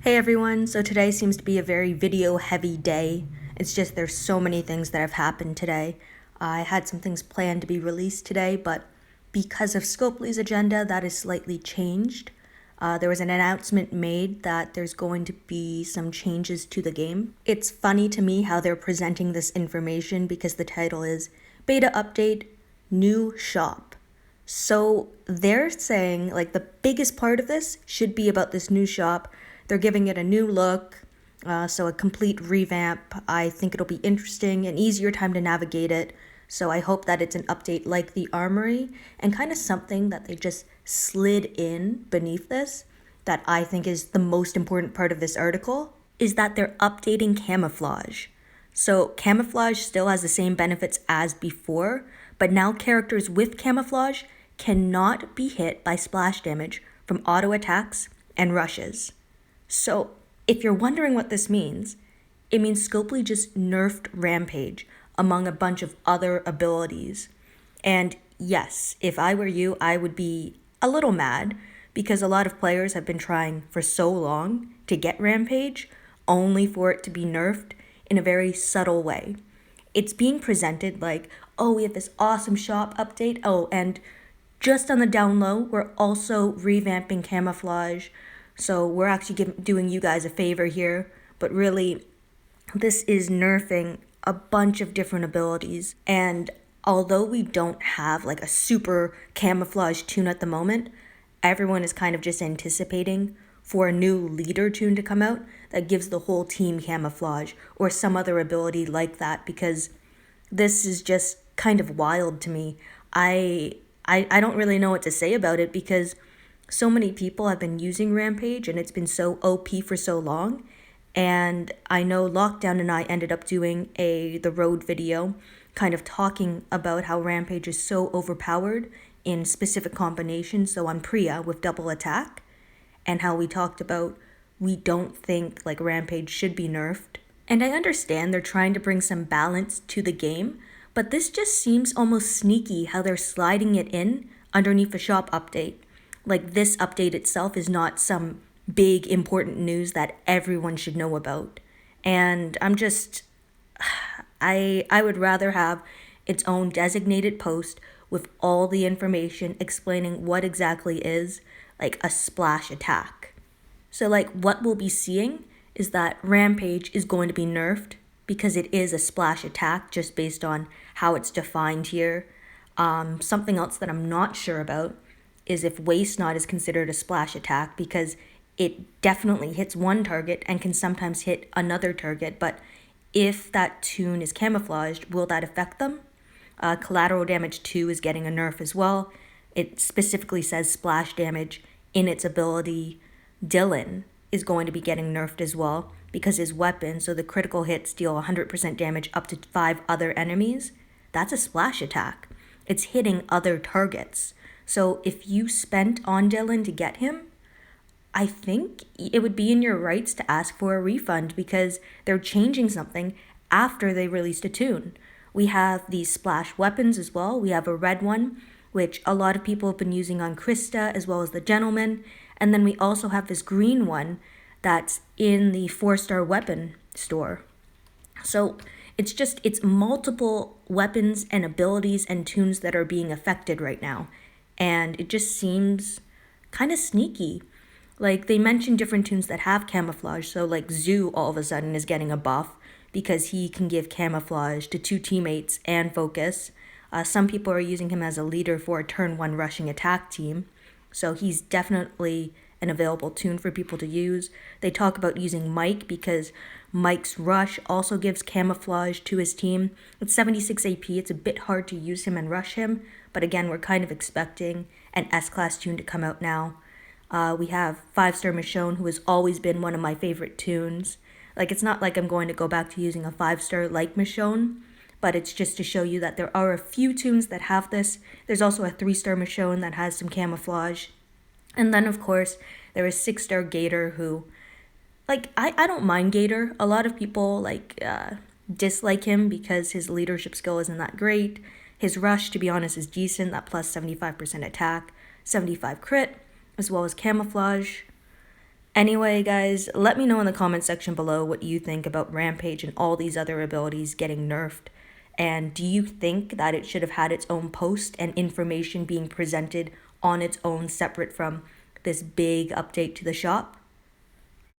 Hey everyone, so today seems to be a very video heavy day. It's just there's so many things that have happened today. I had some things planned to be released today, but because of Scopely's agenda, that is slightly changed. There was an announcement made that there's going to be some changes to the game. It's funny to me how they're presenting this information because the title is Beta Update, New Shop. So they're saying like the biggest part of this should be about this new shop. They're giving it a new look, so a complete revamp. I think it'll be interesting, an easier time to navigate it. So I hope that it's an update like the Armory and kind of something that they just slid in beneath this that I think is the most important part of this article is that they're updating camouflage. So camouflage still has the same benefits as before, but now characters with camouflage cannot be hit by splash damage from auto attacks and rushes. So if you're wondering what this means, it means Scopely just nerfed Rampage among a bunch of other abilities. And yes, if I were you, I would be a little mad because a lot of players have been trying for so long to get Rampage only for it to be nerfed in a very subtle way. It's being presented like, oh, we have this awesome shop update. Oh, and just on the down low, we're also revamping camouflage. So we're actually doing you guys a favor here. But really, this is nerfing a bunch of different abilities. And although we don't have like a super camouflage tune at the moment, everyone is kind of just anticipating for a new leader tune to come out that gives the whole team camouflage or some other ability like that, because this is just kind of wild to me. I don't really know what to say about it because so many people have been using Rampage and it's been so OP for so long. And I know Lockdown and I ended up doing the road video kind of talking about how Rampage is so overpowered in specific combinations. So on Priya with double attack, and how we talked about we don't think like Rampage should be nerfed. And I understand they're trying to bring some balance to the game, but this just seems almost sneaky how they're sliding it in underneath a shop update. Like this update itself is not some big important news that everyone should know about. And I'm just I would rather have its own designated post with all the information explaining what exactly is like a splash attack. So like what we'll be seeing is that Rampage is going to be nerfed because it is a splash attack just based on how it's defined here. Something else that I'm not sure about is if Waste Not is considered a splash attack because it definitely hits one target and can sometimes hit another target, but if that tune is camouflaged, will that affect them? Collateral Damage 2 is getting a nerf as well. It specifically says splash damage in its ability. Dylan is going to be getting nerfed as well because his weapon, so the critical hits deal 100% damage up to 5 other enemies. That's a splash attack. It's hitting other targets. So if you spent on Dylan to get him, I think it would be in your rights to ask for a refund because they're changing something after they released a tune. We have these splash weapons as well. We have a red one, which a lot of people have been using on Krista as well as the Gentleman. And then we also have this green one that's in the 4-star weapon store. So it's multiple weapons and abilities and tunes that are being affected right now. And it just seems kind of sneaky. Like they mentioned different tunes that have camouflage. So like Zoo all of a sudden is getting a buff because he can give camouflage to 2 teammates and focus. Some people are using him as a leader for a turn 1 rushing attack team. So he's definitely an available tune for people to use. They talk about using Mike because Mike's rush also gives camouflage to his team. It's 76 AP. It's a bit hard to use him and rush him. But again, we're kind of expecting an S-Class tune to come out now. We have 5-star Michonne, who has always been one of my favorite tunes. Like, it's not like I'm going to go back to using a 5-star like Michonne, but it's just to show you that there are a few tunes that have this. There's also a 3-star Michonne that has some camouflage. And then, of course, there is 6-star Gator, who, like, I don't mind Gator. A lot of people, like, dislike him because his leadership skill isn't that great. His rush, to be honest, is decent, that plus 75% attack, 75 crit, as well as camouflage. Anyway, guys, let me know in the comment section below what you think about Rampage and all these other abilities getting nerfed. And do you think that it should have had its own post and information being presented on its own separate from this big update to the shop?